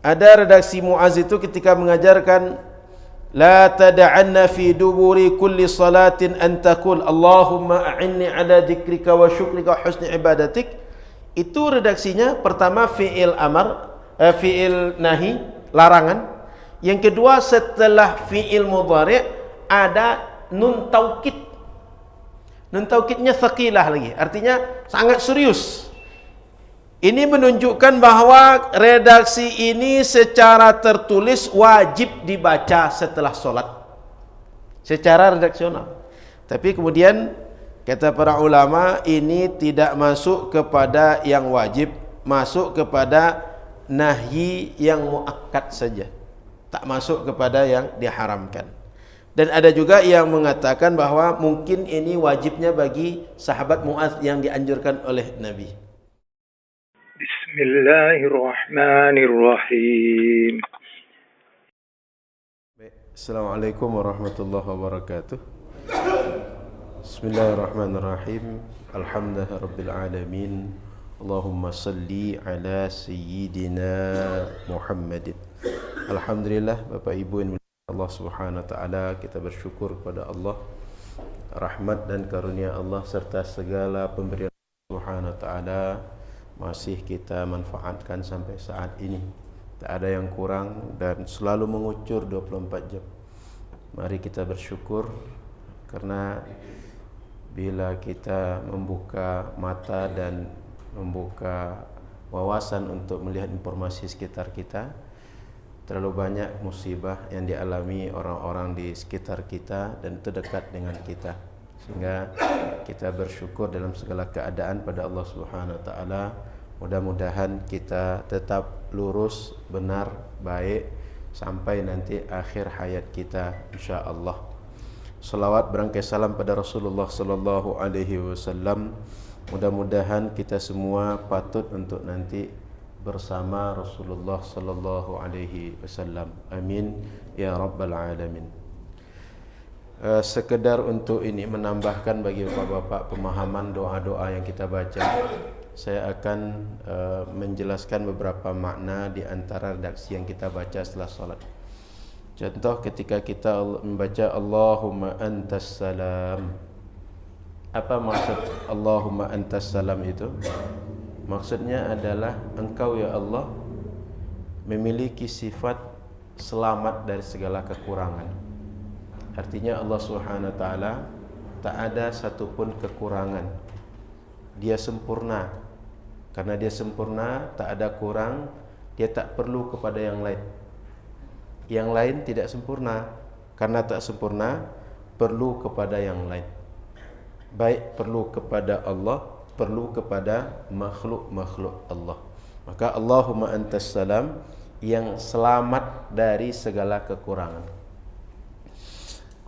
Ada redaksi Muaz itu ketika mengajarkan la tada'anna fi duburi kulli salatin an taqul Allahumma a'inni ala dzikrika wa syukrika wa husni ibadatik. Itu redaksinya pertama fi'il amar, fi'il nahi, larangan. Yang kedua setelah fi'il mudhari' ada nun taukid. Nun taukidnya thaqilah lagi, artinya sangat serius. Ini menunjukkan bahwa redaksi ini secara tertulis wajib dibaca setelah sholat secara redaksional. Tapi kemudian kata para ulama ini tidak masuk kepada yang wajib, masuk kepada nahyi yang muakkad saja, tak masuk kepada yang diharamkan. Dan ada juga yang mengatakan bahwa mungkin ini wajibnya bagi sahabat Muaz yang dianjurkan oleh Nabi. Bismillahirrahmanirrahim. Assalamualaikum warahmatullahi wabarakatuh. Bismillahirrahmanirrahim. Alhamdulillah rabbil alamin. Allahumma salli ala sayyidina Muhammadin. Alhamdulillah Bapak Ibu yang dimuliakan Allah Subhanahu wa taala, kita bersyukur kepada Allah, rahmat dan karunia Allah serta segala pemberian Allah Subhanahu wa taala masih kita manfaatkan sampai saat ini. Tak ada yang kurang dan selalu mengucur 24 jam. Mari kita bersyukur, karena bila kita membuka mata dan membuka wawasan untuk melihat informasi sekitar kita, terlalu banyak musibah yang dialami orang-orang di sekitar kita dan terdekat dengan kita, sehingga kita bersyukur dalam segala keadaan pada Allah Subhanahu wa taala. Mudah-mudahan kita tetap lurus, benar, baik sampai nanti akhir hayat kita insyaallah. Salawat berangkai salam pada Rasulullah sallallahu alaihi wasallam. Mudah-mudahan kita semua patut untuk nanti bersama Rasulullah sallallahu alaihi wasallam. Amin ya rabbal alamin. Sekedar untuk ini menambahkan bagi bapak-bapak pemahaman doa-doa yang kita baca, saya akan menjelaskan beberapa makna di antara redaksi yang kita baca setelah salat. Contoh ketika kita membaca Allahumma antas salam. Apa maksud Allahumma antas salam itu? Maksudnya adalah engkau ya Allah memiliki sifat selamat dari segala kekurangan. Artinya Allah Subhanahu wa taala tak ada satupun kekurangan. Dia sempurna. Karena dia sempurna, tak ada kurang, dia tak perlu kepada yang lain. Yang lain tidak sempurna, karena tak sempurna, perlu kepada yang lain. Baik perlu kepada Allah, perlu kepada makhluk-makhluk Allah. Maka Allahumma antas salam, yang selamat dari segala kekurangan.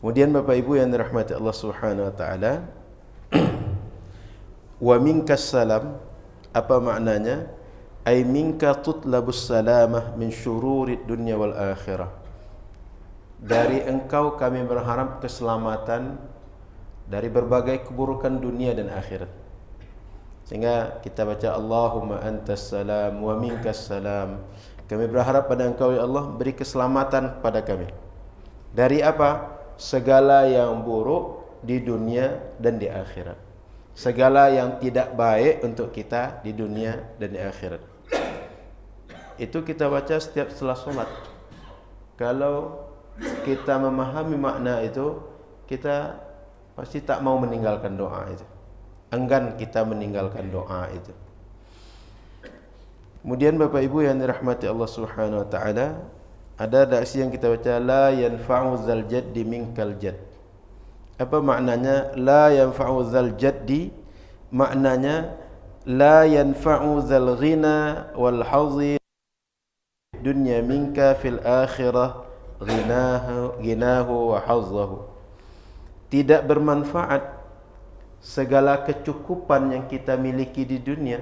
Kemudian Bapak Ibu yang dirahmati Allah Subhanahu wa taala, wa minkas salam, apa maknanya? Ay minka tutlabus salamah min syururid dunya wal akhirah. Dari engkau kami berharap keselamatan dari berbagai keburukan dunia dan akhirat. Sehingga kita baca Allahumma antas salam wa minkas salam. Kami berharap pada engkau ya Allah, beri keselamatan kepada kami. Dari apa? Segala yang buruk di dunia dan di akhirat. Segala yang tidak baik untuk kita di dunia dan di akhirat. Itu kita baca setiap setelah sholat. Kalau kita memahami makna itu, kita pasti tak mau meninggalkan doa itu. Enggan kita meninggalkan doa itu. Kemudian Bapak Ibu yang dirahmati Allah Subhanahu wa taala, ada redaksi yang kita baca la yanfa'u zal jaddi minkal jadd. Apa maknanya la yanfa'u zal jaddi? Maknanya la yanfa'u zal ghina wal hazi dunya minka fil akhirah ghinahu wa hazzahu. Tidak bermanfaat segala kecukupan yang kita miliki di dunia,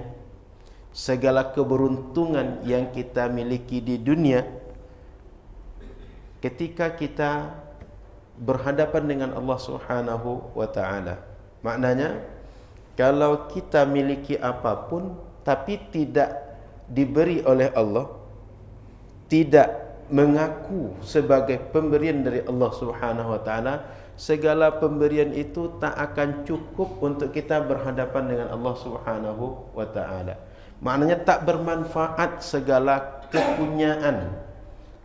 segala keberuntungan yang kita miliki di dunia, ketika kita berhadapan dengan Allah Subhanahu wa taala. Maknanya, kalau kita miliki apapun tapi tidak diberi oleh Allah, tidak mengaku sebagai pemberian dari Allah Subhanahu wa taala, segala pemberian itu tak akan cukup untuk kita berhadapan dengan Allah Subhanahu wa taala. Maknanya tak bermanfaat segala kepunyaan,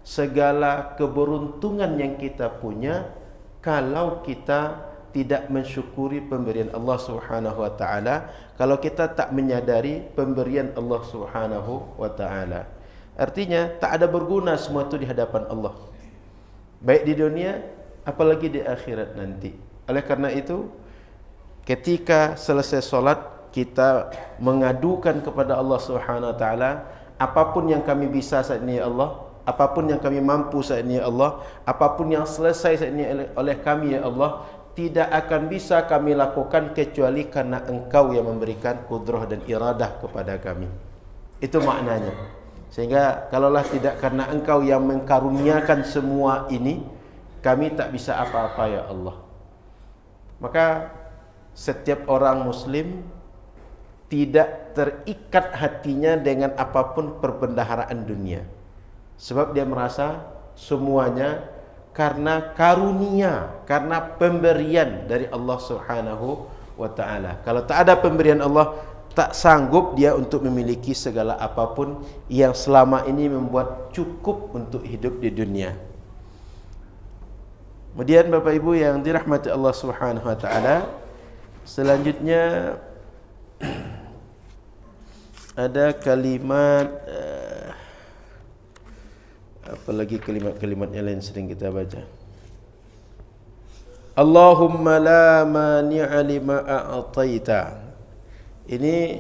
segala keberuntungan yang kita punya kalau kita tidak mensyukuri pemberian Allah Subhanahu wa taala, kalau kita tak menyadari pemberian Allah Subhanahu wa taala. Artinya tak ada berguna semua itu di hadapan Allah, baik di dunia apalagi di akhirat nanti. Oleh karena itu, ketika selesai solat kita mengadukan kepada Allah Subhanahu wa taala, apapun yang kami bisa saat ini ya Allah, apapun yang kami mampu saat ini ya Allah, apapun yang selesai saat ini oleh kami ya Allah, tidak akan bisa kami lakukan kecuali karena Engkau yang memberikan kudrah dan iradah kepada kami. Itu maknanya. Sehingga kalaulah tidak karena Engkau yang mengkaruniakan semua ini, kami tak bisa apa-apa ya Allah. Maka setiap orang muslim tidak terikat hatinya dengan apapun perbendaharaan dunia, sebab dia merasa semuanya karena karunia, karena pemberian dari Allah Subhanahu wa taala. Kalau tak ada pemberian Allah, tak sanggup dia untuk memiliki segala apapun yang selama ini membuat cukup untuk hidup di dunia. Kemudian Bapak Ibu yang dirahmati Allah Subhanahu wa taala, selanjutnya ada kalimat apalagi kalimat-kalimat yang lain sering kita baca. Allahumma la mani'a lima a'taita. Ini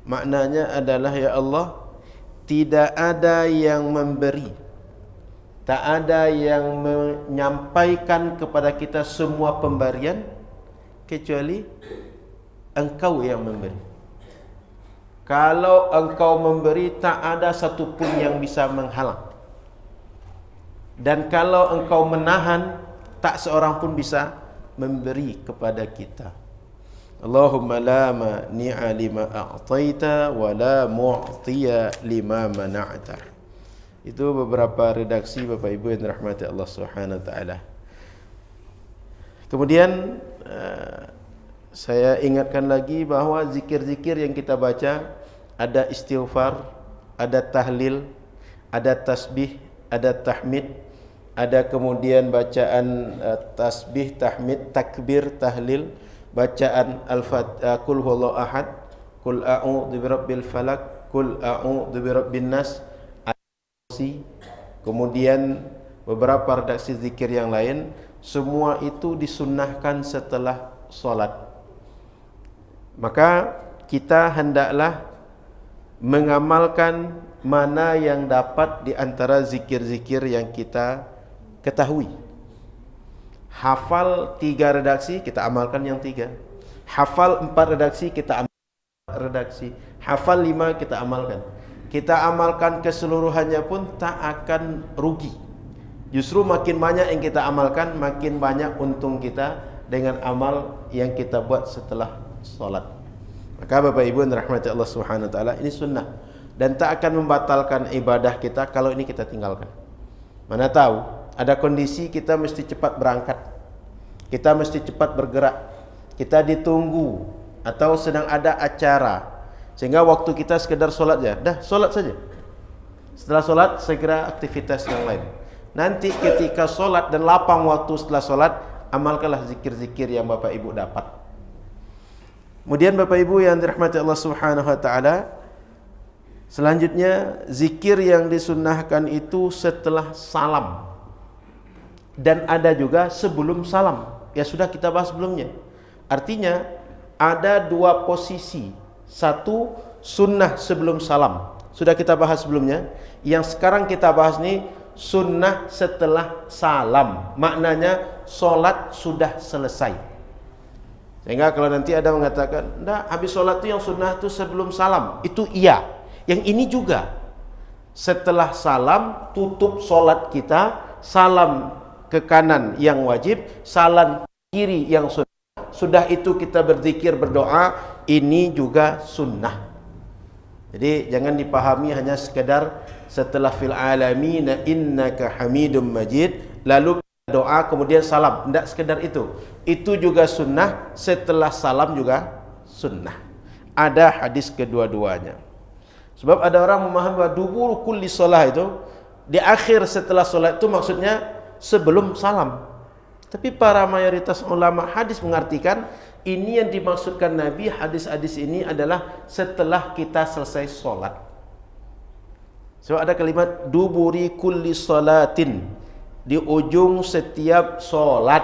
maknanya adalah ya Allah, tidak ada yang memberi, tak ada yang menyampaikan kepada kita semua pemberian kecuali Engkau yang memberi. Kalau Engkau memberi, tak ada satupun yang bisa menghalang. Dan kalau Engkau menahan, tak seorang pun bisa memberi kepada kita. Allahumma la mani'a lima a'taita wa la mu'tiya lima mana'ta. Itu beberapa redaksi Bapak Ibu yang dirahmati Allah Subhanahu wa taala. Kemudian saya ingatkan lagi bahawa zikir-zikir yang kita baca, ada istighfar, ada tahlil, ada tasbih, ada tahmid, ada kemudian bacaan tasbih, tahmid, takbir, tahlil, bacaan Qul huwallahu ahad, Qul a'udzu birabbil falaq, Qul a'udzu birabbin nas, kemudian beberapa redaksi zikir yang lain, semua itu disunnahkan setelah solat. Maka kita hendaklah mengamalkan mana yang dapat di antara zikir-zikir yang kita ketahui. Hafal 3 redaksi, kita amalkan yang 3. Hafal 4 redaksi, kita amalkan 4 redaksi. Hafal 5, kita amalkan. Kita amalkan keseluruhannya pun tak akan rugi. Justru makin banyak yang kita amalkan, makin banyak untung kita dengan amal yang kita buat setelah solat. Maka Bapak Ibu yang dirahmati Allah Subhanahu wa taala, ini sunnah dan tak akan membatalkan ibadah kita kalau ini kita tinggalkan. Mana tahu ada kondisi kita mesti cepat berangkat, kita mesti cepat bergerak, kita ditunggu atau sedang ada acara, sehingga waktu kita sekedar solat saja, dah solat saja. Setelah solat segera aktivitas yang lain. Nanti ketika solat dan lapang waktu setelah solat, amalkanlah zikir-zikir yang Bapak Ibu dapat. Kemudian Bapak Ibu yang dirahmati Allah Subhanahu wa taala, selanjutnya zikir yang disunnahkan itu setelah salam. Dan ada juga sebelum salam. Ya sudah kita bahas sebelumnya. Artinya ada 2 posisi. Satu sunnah sebelum salam, sudah kita bahas sebelumnya. Yang sekarang kita bahas ini sunnah setelah salam. Maknanya solat sudah selesai. Sehingga kalau nanti ada mengatakan, "Nah, habis solat itu yang sunnah itu sebelum salam." Itu iya. Yang ini juga. Setelah salam, tutup solat kita, salam ke kanan yang wajib, salam kiri yang sunnah. Sudah itu kita berzikir, berdoa, ini juga sunnah. Jadi jangan dipahami hanya sekedar setelah fil alamin innaka hamidum majid lalu doa kemudian salam, tidak sekedar itu. Itu juga sunnah, setelah salam juga sunnah. Ada hadis kedua-duanya. Sebab ada orang memahami bahwa dubur kulli shalah itu di akhir setelah solat itu maksudnya sebelum salam. Tapi para mayoritas ulama hadis mengartikan ini yang dimaksudkan Nabi, hadis-hadis ini adalah setelah kita selesai solat. Sebab ada kalimat duburi kulli salatin, di ujung setiap solat.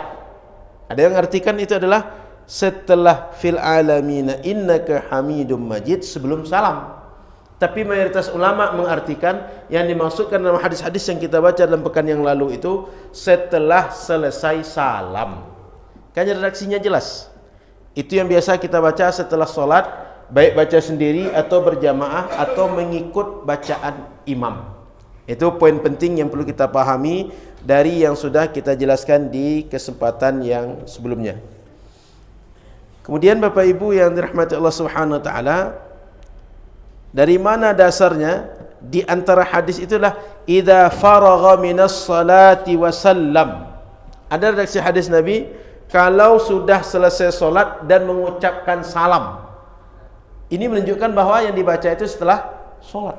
Ada yang mengartikan itu adalah setelah fil alamina innaka hamidum majid, sebelum salam. Tapi mayoritas ulama mengartikan yang dimaksudkan dalam hadis-hadis yang kita baca dalam pekan yang lalu itu setelah selesai salam. Kan redaksinya jelas. Itu yang biasa kita baca setelah solat, baik baca sendiri atau berjamaah atau mengikut bacaan imam. Itu poin penting yang perlu kita pahami dari yang sudah kita jelaskan di kesempatan yang sebelumnya. Kemudian Bapak Ibu yang dirahmati Allah Subhanahu wa taala, dari mana dasarnya? Di antara hadis itulah idza faragha minas salati wa sallam. Ada redaksi hadis Nabi, kalau sudah selesai solat dan mengucapkan salam. Ini menunjukkan bahwa yang dibaca itu setelah solat.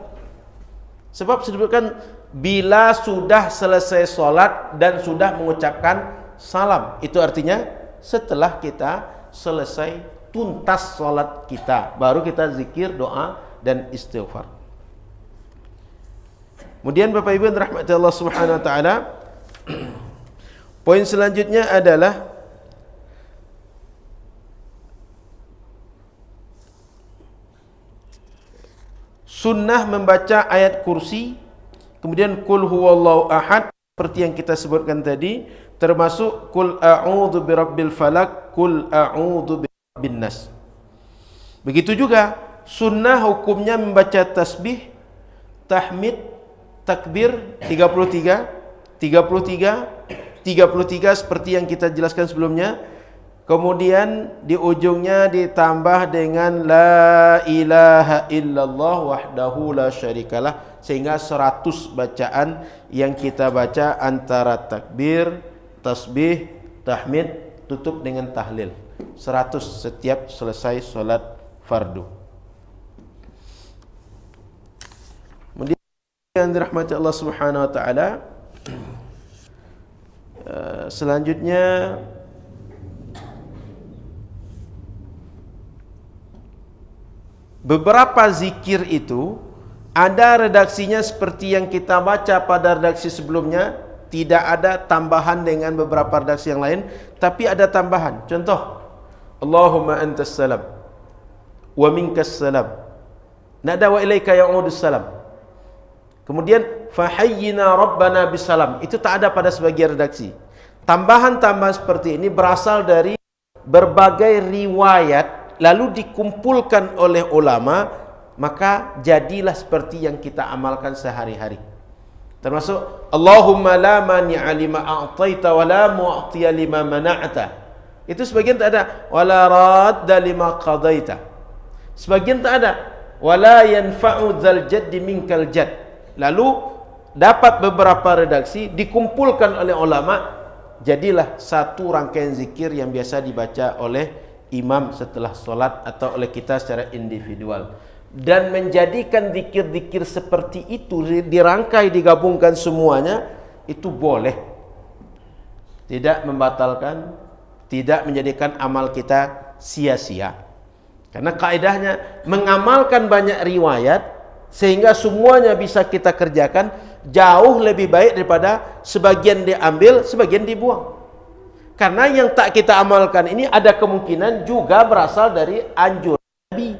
Sebab disebutkan bila sudah selesai solat dan sudah mengucapkan salam. Itu artinya setelah kita selesai tuntas solat kita, baru kita zikir, doa dan istighfar. Kemudian Bapak Ibu yang dirahmati Allah Subhanahu wa taala, poin selanjutnya adalah sunnah membaca ayat kursi, kemudian kul huwallahu ahad seperti yang kita sebutkan tadi, termasuk kul a'udzu birabbil falaq, kul a'udzu birabbin nas. Begitu juga sunnah hukumnya membaca tasbih, tahmid, takbir 33 seperti yang kita jelaskan sebelumnya. Kemudian di ujungnya ditambah dengan la ilaha illallah wahdahu la syarikalah, sehingga 100 bacaan yang kita baca antara takbir, tasbih, tahmid, tutup dengan tahlil. 100 setiap selesai solat fardu. Kemudian yang dirahmati Allah Subhanahu wa taala, selanjutnya beberapa zikir itu ada redaksinya seperti yang kita baca pada redaksi sebelumnya, tidak ada tambahan dengan beberapa redaksi yang lain, tapi ada tambahan. Contoh, Allahumma antas salam wa minkas salam, nada wa ilaika ya'udus salam. Kemudian fahayyina rabbana bisalam, itu tak ada pada sebagian redaksi. Tambahan-tambahan seperti ini berasal dari berbagai riwayat lalu dikumpulkan oleh ulama, maka jadilah seperti yang kita amalkan sehari-hari. Termasuk Allahumma la mani'a lima a'taita wa la mu'tiya lima mana'ta. Itu sebagian tak ada. Wa la radda lima qadaita. Sebagian tak ada. Wa la yanfa'u dzal jaddi minkal jadd. Lalu dapat beberapa redaksi dikumpulkan oleh ulama, jadilah satu rangkaian zikir yang biasa dibaca oleh imam setelah solat atau oleh kita secara individual. Dan menjadikan zikir-zikir seperti itu dirangkai, digabungkan semuanya, itu boleh. Tidak membatalkan, tidak menjadikan amal kita sia-sia. Karena kaidahnya mengamalkan banyak riwayat sehingga semuanya bisa kita kerjakan jauh lebih baik daripada sebagian diambil, sebagian dibuang. Karena yang tak kita amalkan ini ada kemungkinan juga berasal dari anjuran Nabi.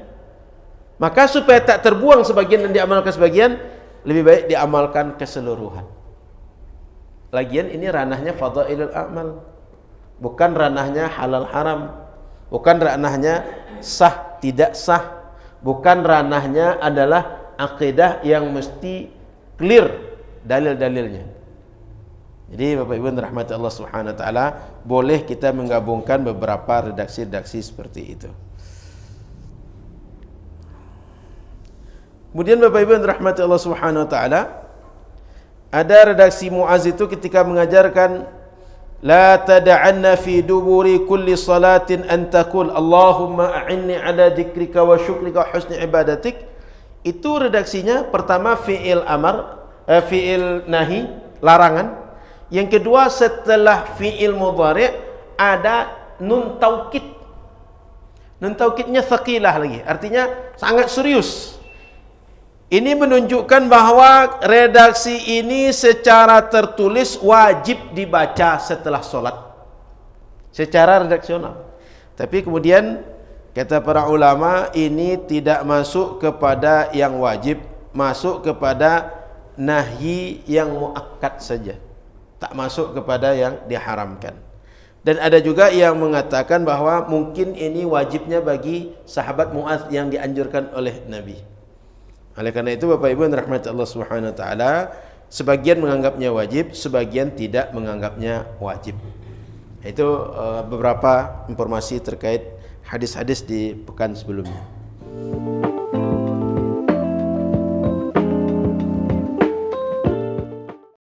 Maka supaya tak terbuang sebagian dan diamalkan sebagian, lebih baik diamalkan keseluruhan. Lagian ini ranahnya fadhailul amal, bukan ranahnya halal haram, bukan ranahnya sah tidak sah, bukan ranahnya adalah akidah yang mesti clear dalil-dalilnya. Jadi Bapak Ibu yang dirahmati Allah Subhanahu wa taala, boleh kita menggabungkan beberapa redaksi-redaksi seperti itu. Kemudian Bapak Ibu yang dirahmati Allah Subhanahu wa taala, ada redaksi Muaz itu ketika mengajarkan la tada'anna fi duburi kulli salatin an taqul Allahumma a'inni ala dzikrika wa syukrika wa husni ibadatik. Itu redaksinya pertama fi'il amar, fi'il nahi, larangan. Yang kedua setelah fi'il mudhari' ada nun taukid. Nun taukidnya thaqilah lagi, artinya sangat serius. Ini menunjukkan bahwa redaksi ini secara tertulis wajib dibaca setelah sholat, secara redaksional. Tapi kemudian kata para ulama ini tidak masuk kepada yang wajib, masuk kepada nahyi yang muakkad saja, tak masuk kepada yang diharamkan. Dan ada juga yang mengatakan bahwa mungkin ini wajibnya bagi sahabat Muaz yang dianjurkan oleh Nabi. Oleh karena itu Bapak Ibu yang dirahmati Allah Subhanahu wa taala, sebagian menganggapnya wajib, sebagian tidak menganggapnya wajib. Itu beberapa informasi terkait hadis-hadis di pekan sebelumnya.